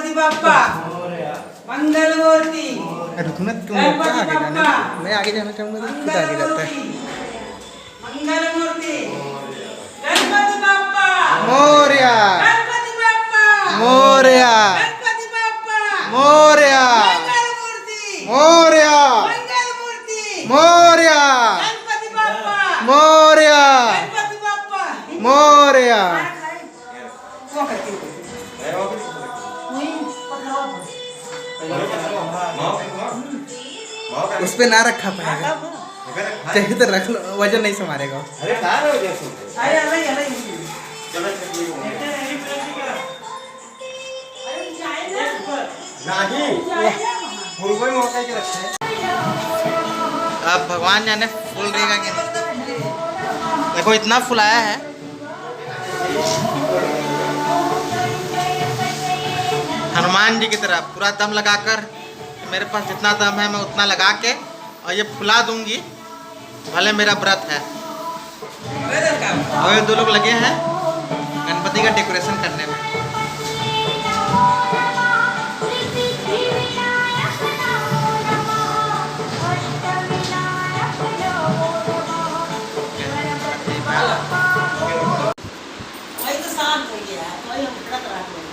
गणपति बाप्पा मंगल मूर्ति। रुकना तुम क्या आगे जाने, मैं आगे जाना चाहूँगा तो खुद आगे जाता है। मंगल मूर्ति गणपति बाप्पा मोरया, गणपति बाप्पा मोरया, गणपति बाप्पा मोरया, मंगल मूर्ति मोरया, मंगल मूर्ति मोरया, गणपति बाप्पा मोरया, गणपति बाप्पा मोरया। उस पे ना रखा पाएगा, चाहे तो रख लो, वजन नहीं संभालेगा। अब भगवान जाने फूल रहेगा कि नहीं। देखो इतना फूल आया है, हनुमान जी की तरह पूरा दम लगाकर, मेरे पास जितना दम है मैं उतना लगा के और ये फुला दूंगी, भले मेरा व्रत है। और ये दो लोग लगे हैं गणपति का डेकोरेशन करने में। वही तो शांत हो गया, वही हम खड़ा करा रहे हैं,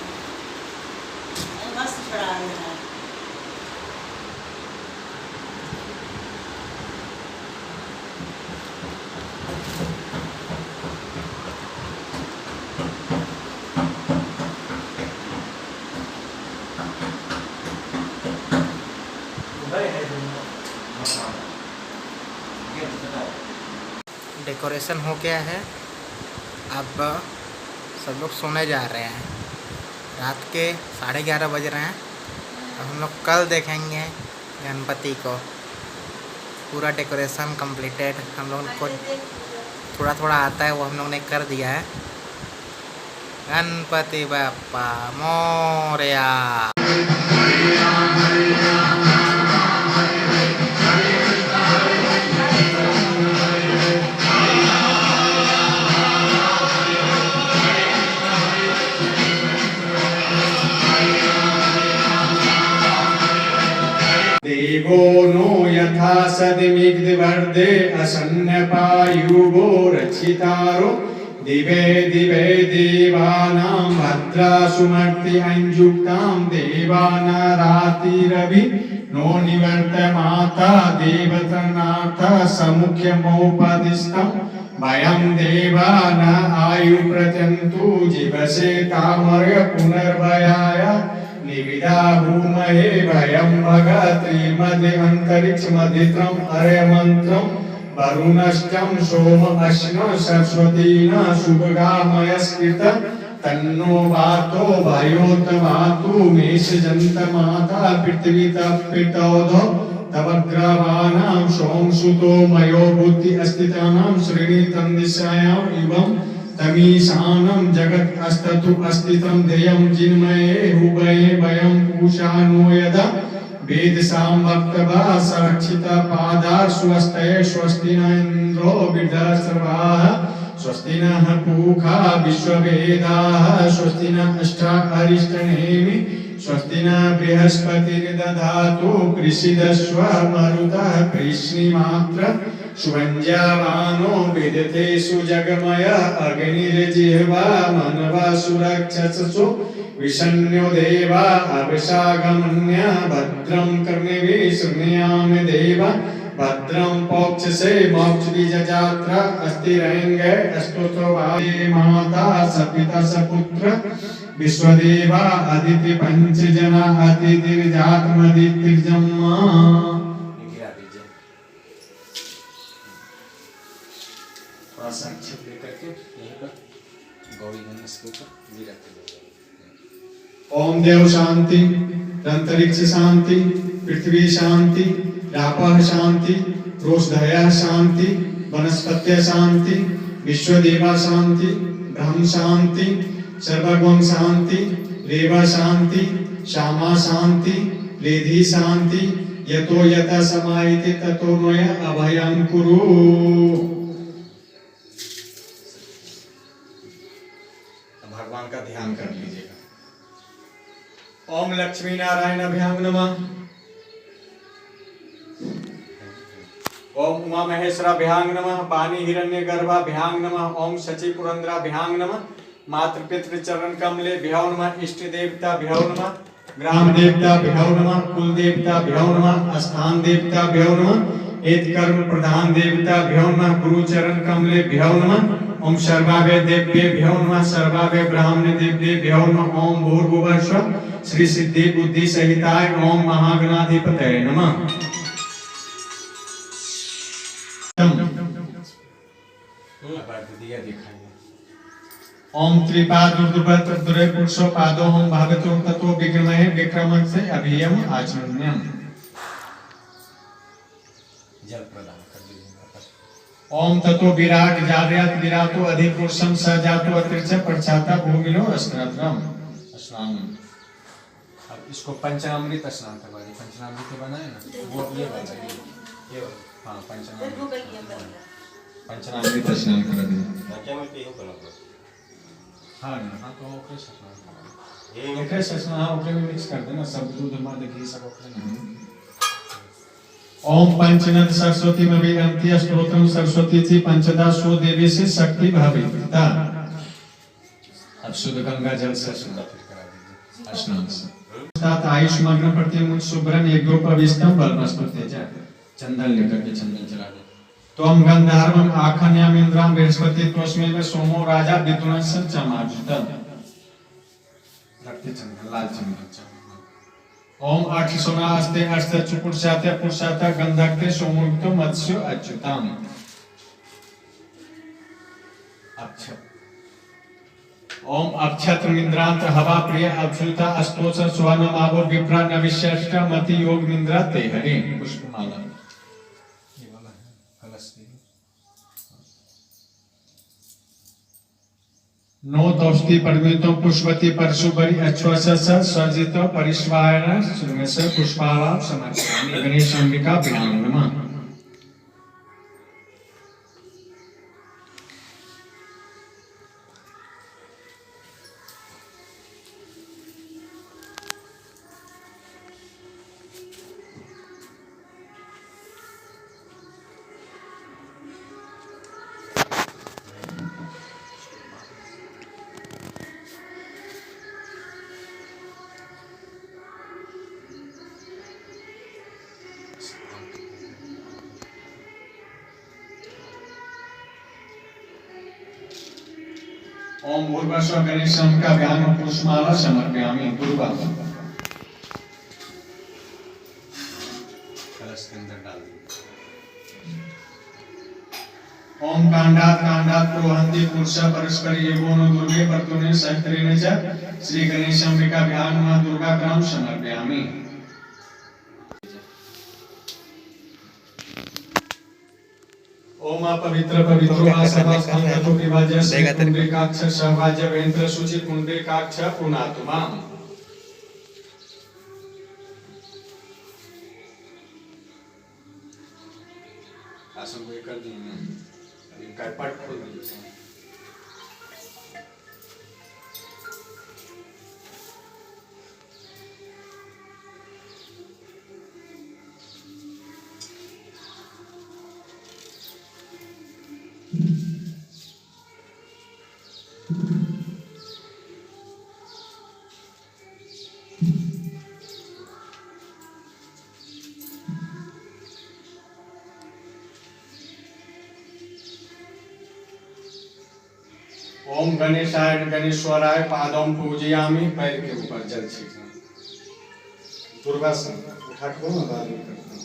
मस्त खड़ा है। डेकोरेशन हो गया है, अब सब लोग सोने जा रहे हैं। रात के 11:30 बज रहे हैं। अब हम लोग कल देखेंगे गणपति को। पूरा डेकोरेशन कंप्लीटेड, हम लोगों को थोड़ा थोड़ा आता है, वो हम लोगों ने कर दिया है। गणपति बाप्पा मोरया। देवो नो यथा सदिमिग्धिवर्धे असन्नपायुगो रक्षितारो दिवे दिवे देवानां भद्रासुमर्ति अंजुक्तां देवानारातिरवि नो निवर्तमाता देवतनाथ समुख्यमोपदिष्टं भयं देवा न आयु प्रत्यन्तु जीवसे तामर्य पुनर्भयाय निविदा भूमहे भयं भगत्रिमदे अंतरिक्षमदित्रं अरयमन्त्रं वरुणश्चं सोम अश्न सरस्वतीना शुभगामयस्कृत तन्नो वातो भयोत वातु मेषजन्त माता पृथ्वी तपितौधो तवग्रवाणां सोमसुतो मयो बुद्धि अस्तितानां श्रेणीतं दिशायां युगं तमीशानं जगत् अस्ततु अस्तितं ध्येयं जिन्मये हुबये वयं पूषानो यदा वेदसां वक्तवा सरक्षिता पादा स्वस्तये स्वस्ति न इन्द्रो विदर्शवाः स्वस्ति नः पूषा विश्ववेदाः स्वस्ति न अष्टा अरिष्टनेमि स्वस्ति न बृहस्पतिर्दधातु कृषिदस्व मरुतः कृष्णिमात्र सुवञ्जावानो विदतेषु जगमय अग्निर्जिह्वा मनवा सुरक्षसु विषण्यो देवा अभिषागमन्य भद्रं कर्णिभिः शृणुयाम देव भद्रं पौक्षसे मोक्षबीजजात्रा अस्थिरंगे अस्तुतो वाये माता सपिता सपुत्र विश्वदेवा अदिति पंचजना अतिथिर्जातमदितिर्जन्मा। संक्षिप्त लेकर के यहीं पर गौरी गणेश के ऊपर गिराते हैं। ओम देव शांति, अंतरिक्ष शांति, पृथ्वी शांति, रापः शांति, रोषधयः शांति, वनस्पत्य शांति, विश्वदेवा शांति, ब्रह्म शांति, सर्वगुण शांति, रेवा शांति, श्यामा शांति, लेधी शांति, यतो यथा समायते ततो मया अभयं कुरु। भगवान का ध्यान कर लीजिएगा। ओम लक्ष्मी नारायणाभ्यां नमः। ओम उमा महेश्वराभ्यां नमः। पानी हिरण्यगर्भाभ्यां नमः। ओम शची पुरंदराभ्यां नमः। मातृपितृ चरण कमलेभ्यो नमः। इष्ट देवताभ्यो नमः। ग्राम देवताभ्यो नमः। कुल देवताभ्यो नमः। स्थान देवताभ्यो नमः। एत कर्म प्रधान देवताभ्यो नमः। गुरु चरण कमलेभ्यो नमः। ओम सर्वाभ्य देव्येभ्यो नमः। सर्वाभ्य ब्राह्मण देव्येभ्यो नमः। ओम भूर्भुवः स्वः श्री सिद्धि बुद्धि सहिताय ओम महागणाधिपतये नमः। ओम त्रिपाद ऊर्ध्वतः पुरुषो पादो हम भागतो ततो विक्रमहे विक्रमः से अभियम आचमन्यम। जल प्रदान कर दीजिए। ओम ततो विराट जार्यात विरातो अधिपुरुषम सजातो अतिर्च परछाता भूमिलो अस्त्रत्रम स्नान। अब इसको पंचामृत स्नान करवा दीजिए। पंचामृत बनाए ना वो ये वाला ये हाँ पंचामृत स्नान करा दीजिए। हाँ हाँ तो ओके स्नान करा ओके स्नान हाँ ओके में मिक्स कर देना सब दूध मध घी सब ओके। ओम पंचनद सरस्वती में भी अंत्य स्तोत्रम सरस्वती थी पंचदा सो देवी से शक्ति भाविता। अब शुद्ध गंगा जल से स्नान सात आयुष मग्न प्रतिमुख शुभ्रन यज्ञो पवित्रम बलमस्तु तेज। चंदन लेकर के चंदन चला दे। तोम गंधर्वम आखन्याम इंद्राम बृहस्पति तोस्मे में सोमो राजा विदुनस्य चमाजुतम। रक्त चंदन लाल चंदन। ओम अठ सोना अस्ते अस्ते चुपुरसाते पुरुषाता गंधकते सोमुक्तो मत्स्यो अच्युताम। अक्षत ओम अक्षत इंद्रांत हवा प्रिय अच्युता अस्तोच स्वनमावो विप्रा नविश्यष्ट मति योग इंद्रा ते हरि पुष्पमाला। ये वाला है कलश की नो तौष्टि परिमितो पुष्पति परशुभरी अश्वस सर्जित परिश्वायन सुमेश पुष्पाला समर्पयामि। गणेश अंबिका भ्यां नमः। ओम भूर्भुवः गणेशं का व्याम पुष्पमाला समर्पयामि। दुर्वा कलश के अंदर डाल दीजिए। ओम कांडात प्रोहन्ति पुरुष परस्पर एवोनो दुर्गे वर्तुने सहस्रेण च श्री गणेशांबिका व्याम नमः दुर्गा ग्राम समर्पयामि। ओम पवित्र पवित्रो आसवास्कंधो विभाज्य कुंडलिकाक्ष सहभाज्य वेंद्र शुचि कुंडलिकाक्ष पुनातु माम। आसन को कर देंगे इनका पट खोल दीजिए। ओम गणेशाय गणेश्वराय पादम पूजयामि। पैर के ऊपर जल छिड़कना। दुर्वासन उठा के ना बाद में करते हैं।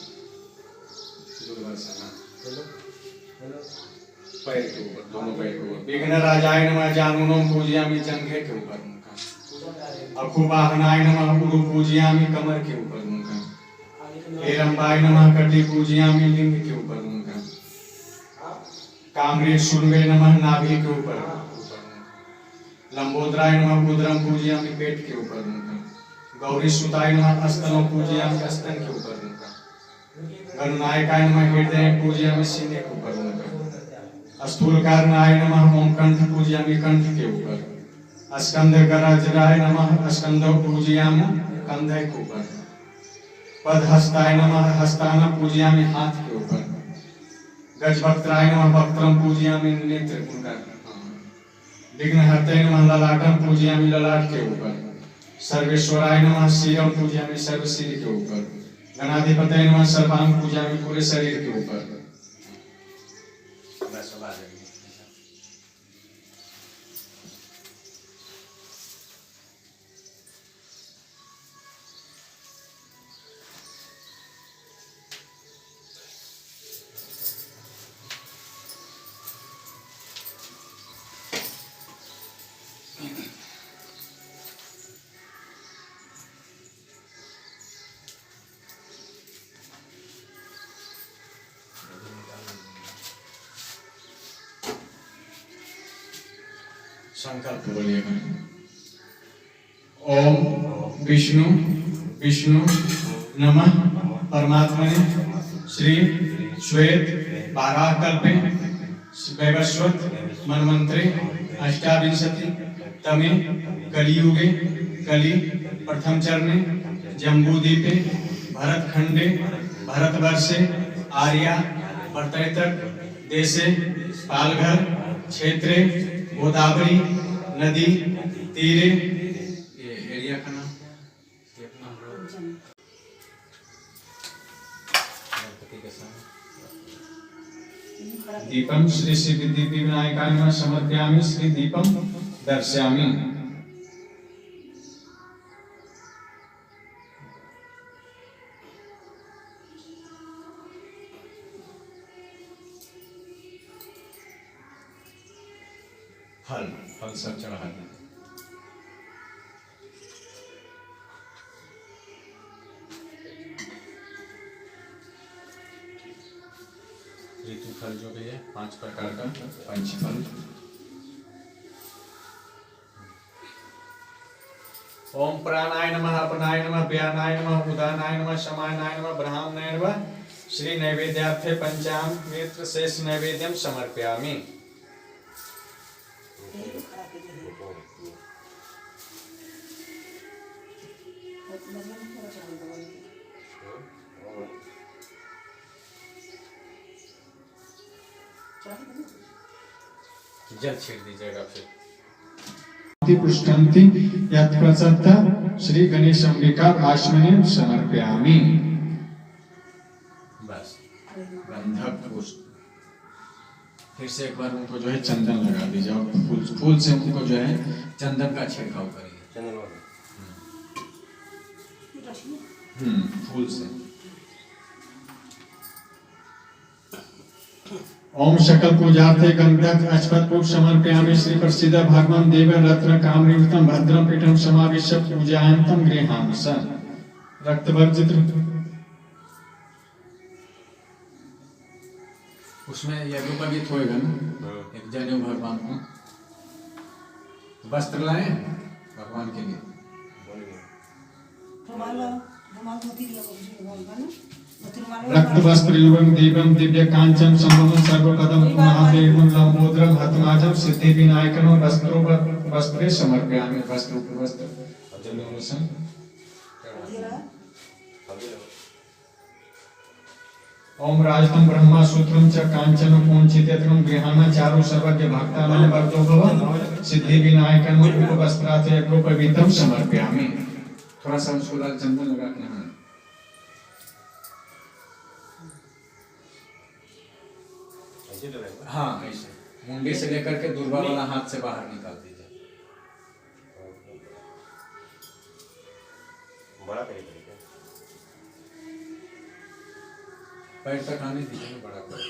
दुर्वासन चलो चलो पैर के ऊपर दोनों पैर के ऊपर। विघ्न राजाय नमः जानुनम पूजयामि। जंघे के ऊपर उनका। अकुवाहनाय नमः गुरु पूजयामि। कमर के ऊपर उनका। हेरंबाय नमः कटी पूजयामि। लिंग के ऊपर उनका। कामरे शुर्वे नमः नाभि के ऊपर। लंबोदराय नमः उदरम पूजयामि। पेट के ऊपर उनका। गौरी सुताय नमः अस्तनों पूजयामि। अस्तन के ऊपर उनका। गणनायकाय नमः हृदय पूजयामि। सीने के ऊपर उनका। स्थूलकारणाय नमः ओम कंठ पूजयामि। कंठ के ऊपर। स्कंद गराजराय नमः स्कंदो पूजयामि। कंधे के ऊपर। पद हस्ताय नमः, हस्तान पूजयामि हाथ के ऊपर। गजवक्त्राय नमः, वक्त्रम पूजयामि नेत्र उनका। विघ्नहर्ताय नमः, ललाटम पूजयामि ललाट के ऊपर। सर्वेश्वराय नमः, शिरम पूजयामि सर्व सिर के ऊपर। गणाधिपतये नमः, सर्वांग पूजयामि पूरे शरीर के ऊपर। संकल्प बोलिएगा। ओम विष्णु विष्णु नमः परमात्मने श्री श्वेत वाराहकल्पे वैवस्वत मन्वंतरे अष्टाविंशति तमे कलियुगे कलि प्रथम चरणे जम्बूद्वीपे भरतखंडे भरतवर्षे आर्या वर्तयतक देशे पालघर क्षेत्रे गोदावरी नदी तीरे, ये एरिया का नाम दीपम श्री सिद्धि विनायकाय नमः समर्पयामि। श्री दीपम दर्शयामि। फल सब चढ़ा दें। ऋतु फल जो भी है 5 प्रकार का पंचफल। ओम प्राणाय नमः, अपनाय नमः, व्यानाय नमः, उदानाय नमः, समानाय नमः, ब्राह्मणाय नमः। श्री नैवेद्यार्थे पंचामृत शेष नैवेद्यम समर्पयामि। जल छीड़ दीजिएगा फिर। पुष्टंति यत्प्रसत्ता श्री गणेश अंबिका भाष्मने समर्पयामि। बस गंधक पुष्प। फिर से एक बार उनको जो है चंदन लगा दीजिए और फूल से उनको जो है चंदन का छिड़काव करिए। फूल से। ओम सकल पूजार्थे गंधक अश्वत्थ पुष्प समर्पयामि। श्री प्रसिद्ध भगवान देव रत्न कामनिवृत्तम भद्रम पीठम समाविश्य पूजयान्तम गृहामि स। रक्तवर्जित उसमें यज्ञोपवीत होएगा ना, एक जनेऊ भगवान को वस्त्र लाए भगवान के लिए। रक्त वस्त्र युवम दीपम दिव्य कांचन संभवम सर्वपदम महादेवम लंबोदरम हतमाजम सिद्धि विनायकम वस्त्रो वस्त्रे समर्पयामि। वस्त्र ओम राजतम ब्रह्मा सूत्रम च कांचन पूंचितम गृहाण चारु सर्वज्ञ भक्तानां वरदो भव सिद्धि विनायकम उपवस्त्रात् यज्ञोपवीतम समर्पयामि। थोड़ा सा उसको लाल चंदन लगा के हाँ ऐसे मुंडी से लेकर के दूरबा वाला हाथ से बाहर निकाल दीजिए। बड़ा पैर तक आने दीजिए, बड़ा पैर।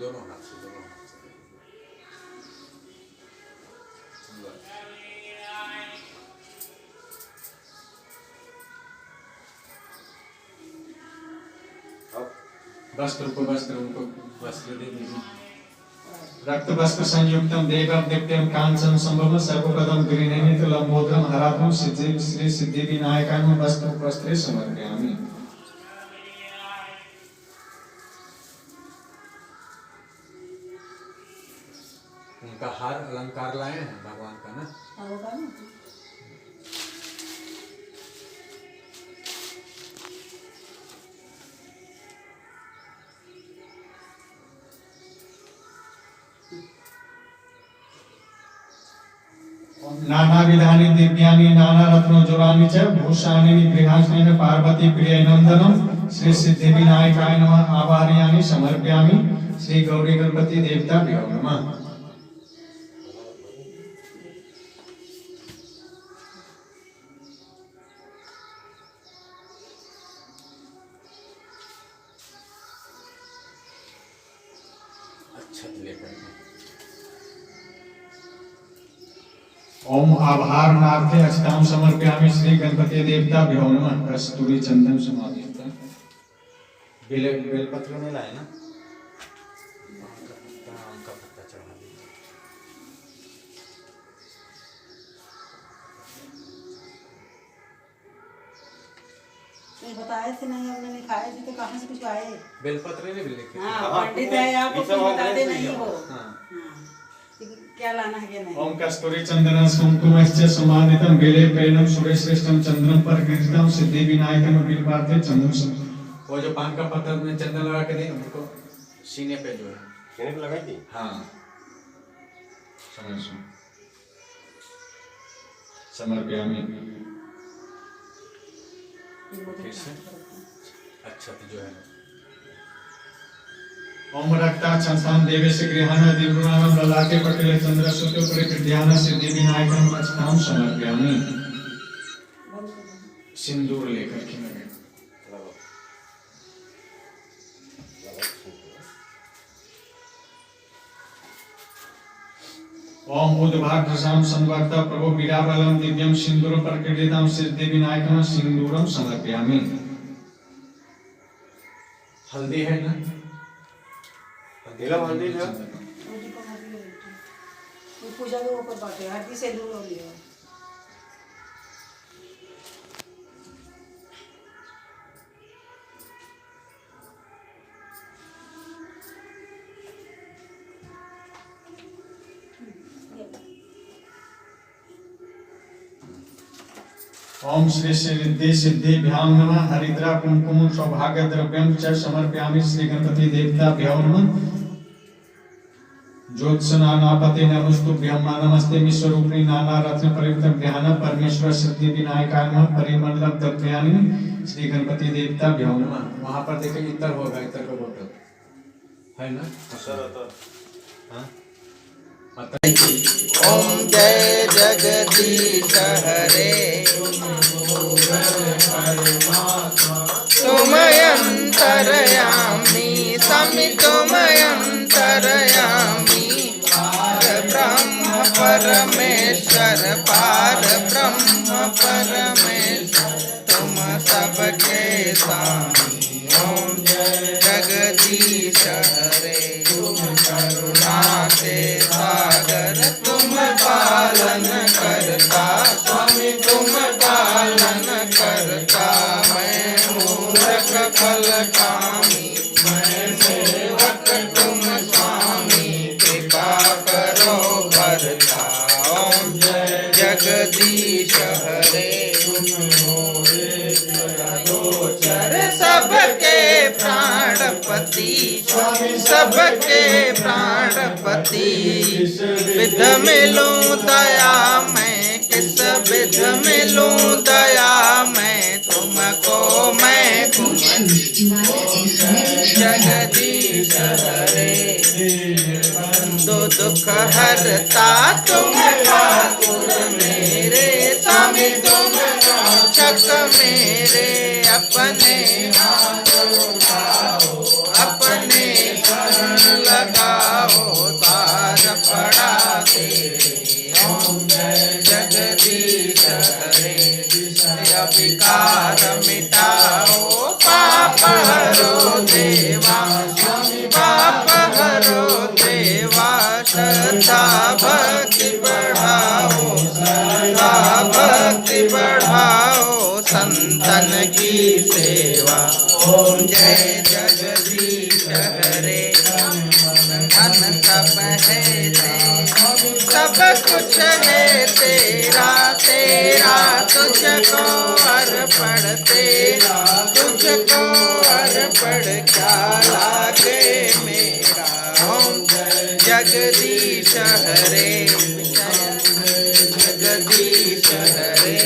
दोनों हाथ से वस्त्र उनको वस्त्र दे दीजिए। रक्त वस्त्र संयुक्तम देवम दिव्यम कांचन संभवम सर्वपदम गृह्णीत लंबोदरम हरात्मम सिद्धि श्री सिद्धि विनायकाय वस्त्रे समर्पयामि। उनका हार अलंकार लाए हैं भगवान का ना। हाँ, वो था ना। नानाविधानि दिव्यानि नानारत्नोज्ज्वलानि च भूषाणि गृहासनेन पार्वती प्रियनन्दनं श्री सिद्धिविनायकाय नमः आवाहयामि समर्पयामि श्री गौरी गणपति देवताभ्यो नमः। ओम आभारणार्थे अक्षतां समर्पयामि श्री गणपति देवताभ्यो नमः। कस्तूरी चंदन समाधित बेलपत्र में लाए ना का पत्ता चढ़ा दिया। नहीं बताए थे, नहीं हमने नहीं खाए थे तो कहाँ से कुछ आए। बेलपत्र ने भी लिखे। हाँ पंडित है, आपको कुछ बताते नहीं हो। हाँ। क्या लाना है क्या नहीं। ओम कस्तूरी चंदन कुमकुमश्च समानितं बेले प्रेणम सुरेश्रेष्ठम चंद्रम पर कृष्णम सिद्धि विनायकम बिल्वार्थे चंदन। वो जो पान का पत्ता में चंदन लगा के दी उनको सीने पे जो है सीने पे लगाई थी। हाँ समर्पयामि। फिर से अच्छा जो है ओम रक्ताक्षं देवस्य गृहाण दिव्यानां ललाटे पटले चंद्रसूत्रे परिकृत्यान सिद्धि विनायकं अक्षतां समर्पयामि। सिंदूर लेकर के लगे। ओम उद्भाग्रसां संवर्ता प्रभु वीराबलं दिव्यं सिंदूर परिकृतां सिद्धि विनायकं सिंदूरं समर्पयामि। हल्दी है ना हल्दी जो पूजा के ऊपर बाटे हल्दी से दूर हो लिया। ओम श्री सिद्धि सिद्धिभ्यां नमः। हरिद्रा कुमकुम सौभाग्य द्रव्यं च समर्पयामि श्री गणपति देवताभ्यो नमः। ज्योत्सनानापते नमस्तुभ्यं नमस्ते विश्वरूपिणी नाना रत्न परिवृतं ज्ञान परमेश्वर सिद्धि विनायकाय नमः। परिमंडलं तत्वयानि श्री गणपति देवताभ्यो नमः। वहां पर देखिए इतर होगा, इतर का बोतल है ना सर। हाँ ओम जय जगदीश हरे तुमयंतरयामि समितुमयंतरयामि ब्रह्म परमेश्वर पार ब्रह्म परमेश्वर तुम सबके स्वामी। ओम जय जगदीश हरे करुणा के सागर तुम पालन करता स्वामी तुम पालन करता। मैं मूर्ख फल कामी मैं सेवक तुम स्वामी कृपा करो भरता। ओम जय जगदीश हरे गोचर सबके प्राणपति सबके प्राणपति। विध मिलूं दया मैं किस विध मिलूं दया मैं तुमको मैं जगदीश हरे दो दुख हरता तुम ठाकुर मेरे स्वामी तुम रक्षक मेरे। अपने हाथ उठाओ अपने शरण लगाओ तार पड़ा तेरे। ओम जय जगदीश हरे विकार मिटाओ पाप हरो देवा पाप हरो देवा। श्रद्धा भक्ति बढ़ाओ श्रद्धा भक्ति बढ़ाओ संतन की सेवा। ओम जय जगदीश शहरे धन सब है तेरा, सब कुछ है तेरा तेरा, तुझको अर्पण तेरा, तुझको अर्पण क्या लागे मेरा। ओम जगदीश हरे जगदीश हरे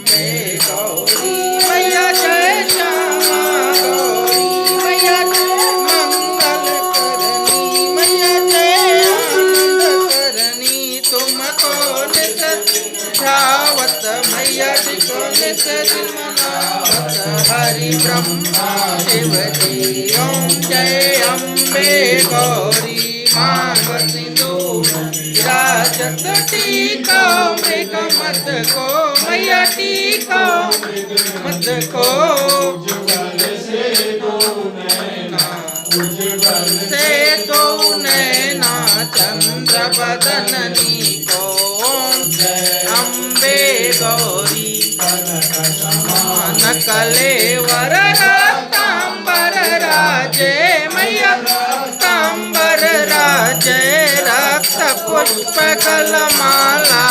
मैं गौरी मैया जय श्यामा गौरी मैया जय मंगल करनी मैया जय आनंद करनी, तुमको नित ध्यावत मैया जी को नित मनावत हरि ब्रह्मा शिव जी। ओम जय अम्बे गौरी मांग सिंदूर विराजत टीका मृग मत को मैया टीका मत को, से दो नैना चंद्र बदननी को। अम्बे गौरी कलेवर तांबर राजे मैया तांबर राजे, रक्त पुष्प कलमाला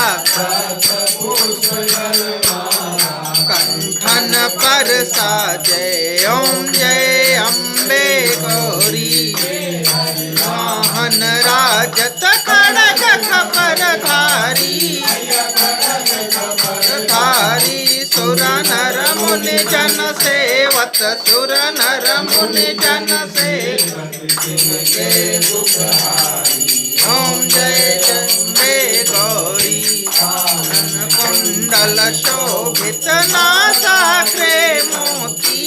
कंठन पर साजे। ओम जय अम्बे गौरी मोहन राजत खड़ग खपर धारी धारी, सुर नर मुनि जन सेवत सुर नर मुनि जन सेवत। ओम जय अम्बे गौरी कुंडल शोभित नासाग्रे मोती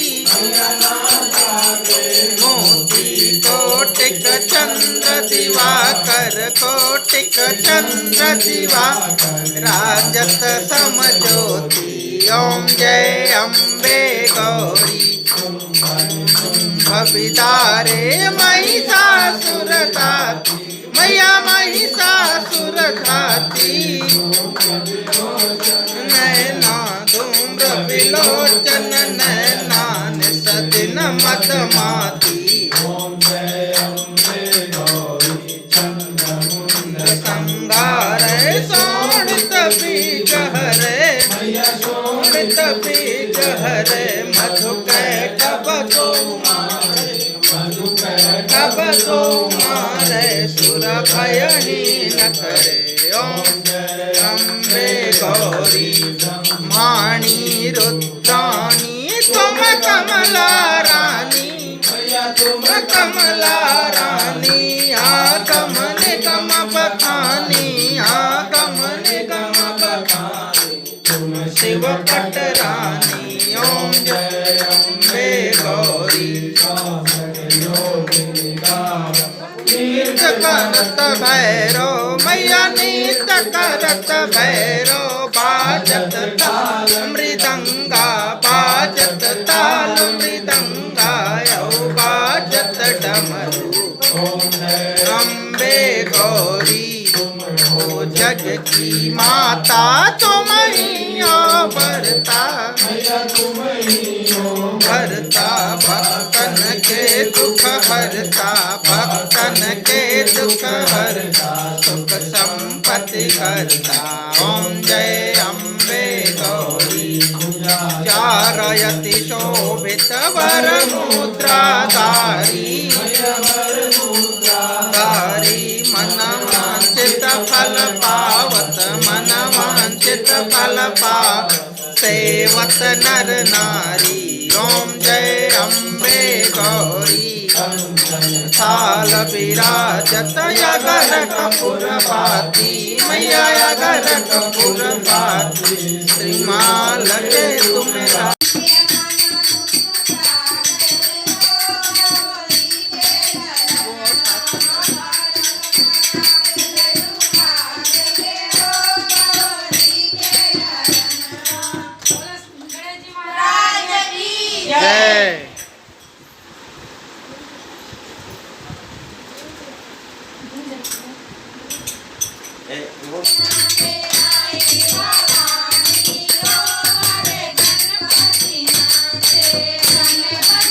मोती, कोटिक चंद्र दिवाकर कोटिक चंद्र दिवाकर राजत समज्योति। ओम जय अम्बे गौरी भविदारे महिषासुर धाती मैया महिषासुर धाती, नैना धूम्र विलोचन नैना निसदिन मदमाती। संगार सोणित बीज हरे सोणित बीज हरे, मधु कब तो मारे सुर भयहीन करे। ओम अम्बे गौरी माणी रुद्राणी तुम कमला रानी तुम कमला रानी, आगम निगम बखानी आगम निगम बखानी तुम शिव पट रानी। ओम जय अम्बे गौरी नीत करत भैरो मैया नीत करत भैरो, बाजत ताल मृदंगा बाजत ताल मृदंगा यो बाजत डमरू। अम्बे गौरी हो जग की माता तुम ही हो भरता भरता, भक्तन के दुख हरता भक्तन के दुख हरता, सुख संपत्ति करता। ओम जय अम्बे गौरी चारयति शोभित वर मुद्रा धारी धारी, मन वांछित फल पावत मन वांछित फल पावत सेवत नर नारी। ओम जय अम्बे गौरी थाल विराजत यगर कपूर पाती मैया यगर कपूर पाती, श्रीमाल के तुम्हें जय। गणपति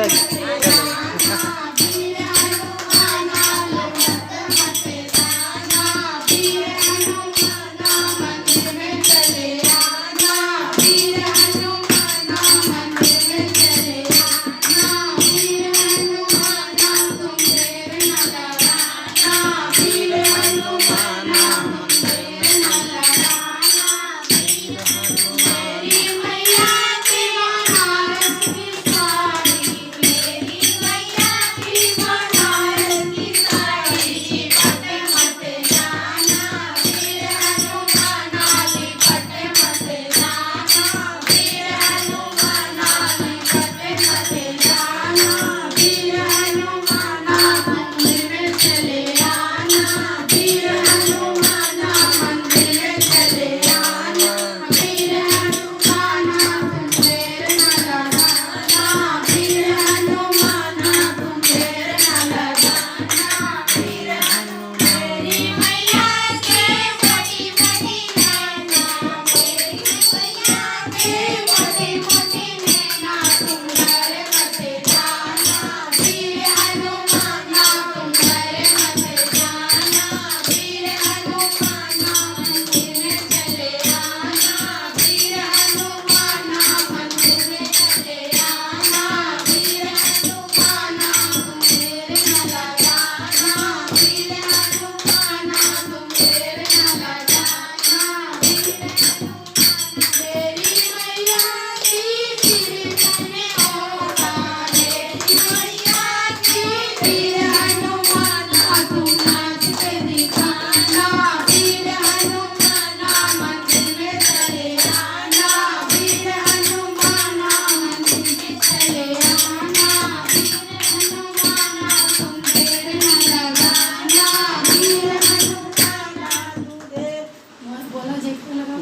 चलो चलो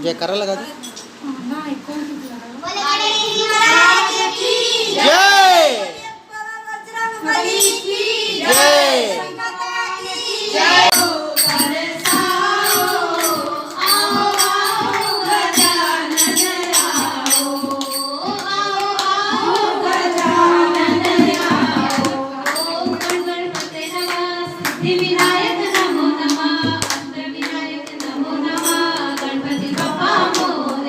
जयकारा लगा दो विनायक नमो नमः, अष्टविनायक नमो नमः, गणपति बप्पा मोरया।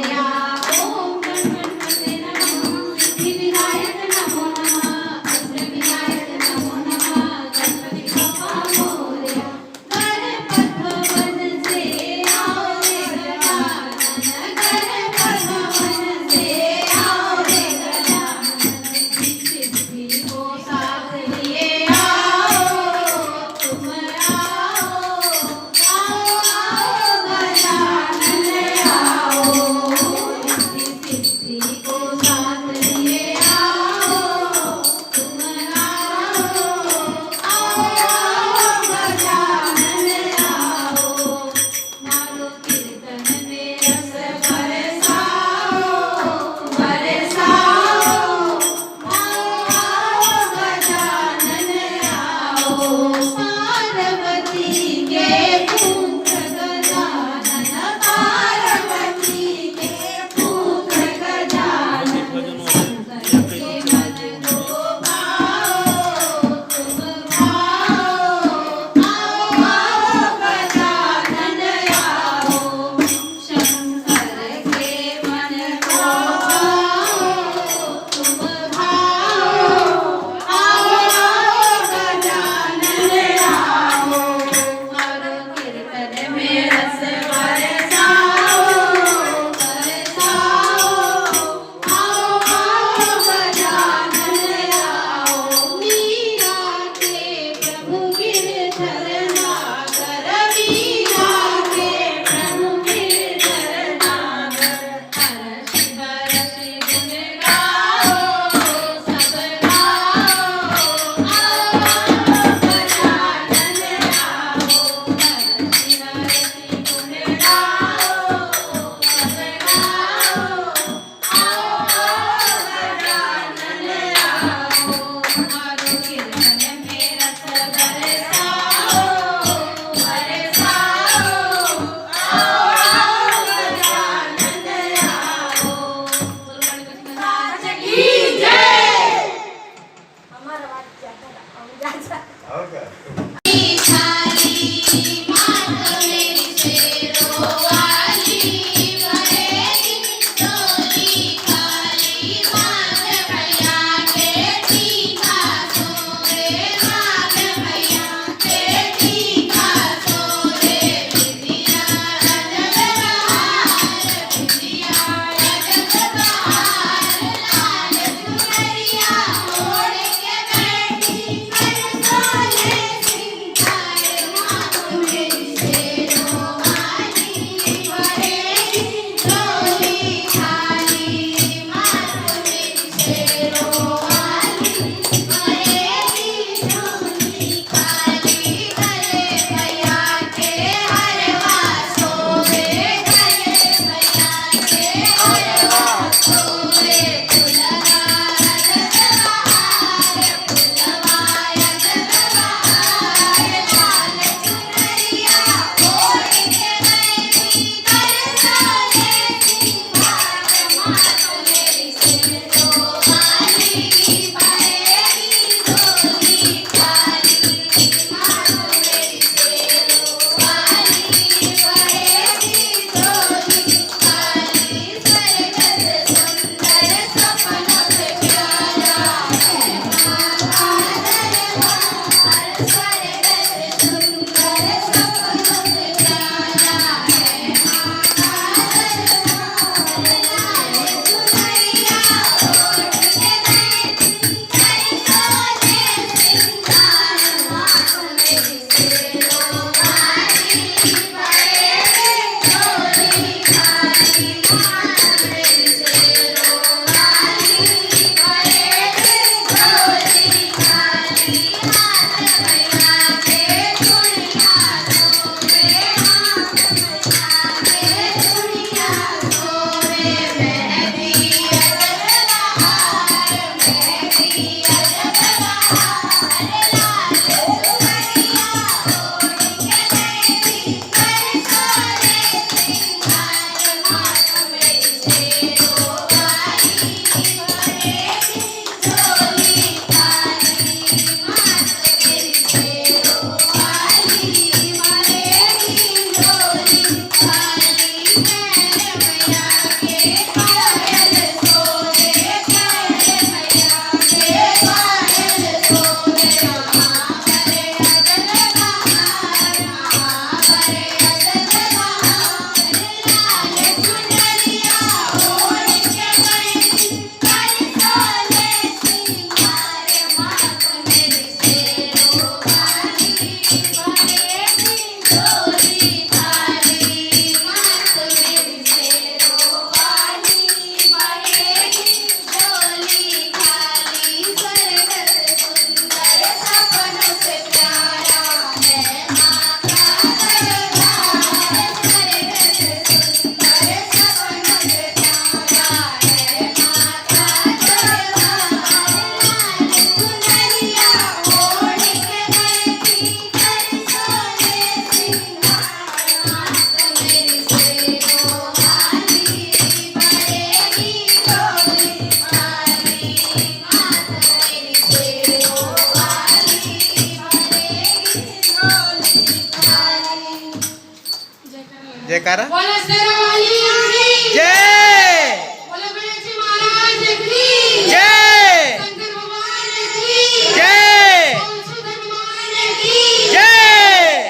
जयकारा बोलो शेरवाली की जय बोलो गणेश महाराज की जय शंकर भगवान की जय मधुसूदन भगवान की जय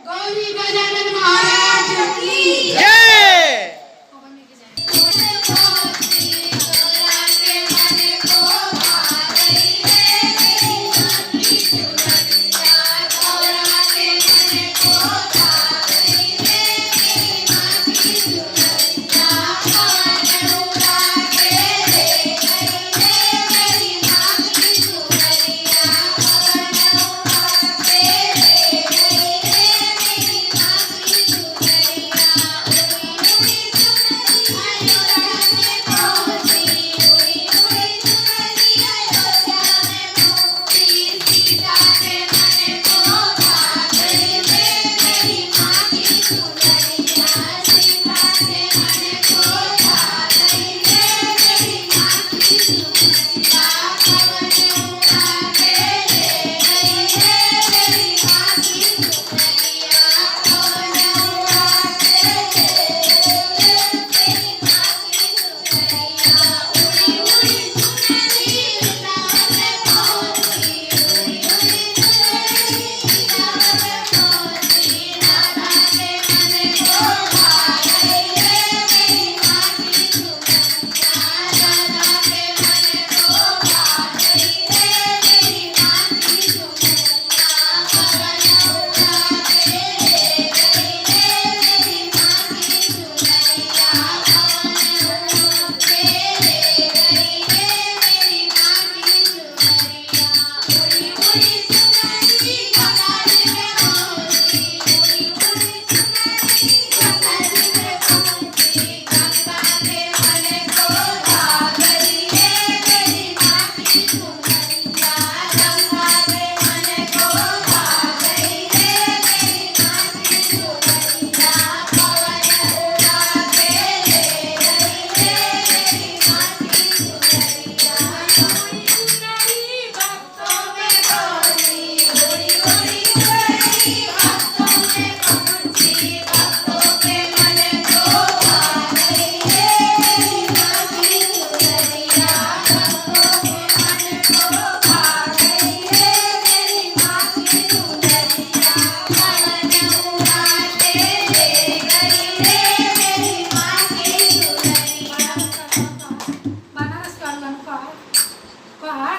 गौरी गजानन महाराज की जय बनारस का लंका कहा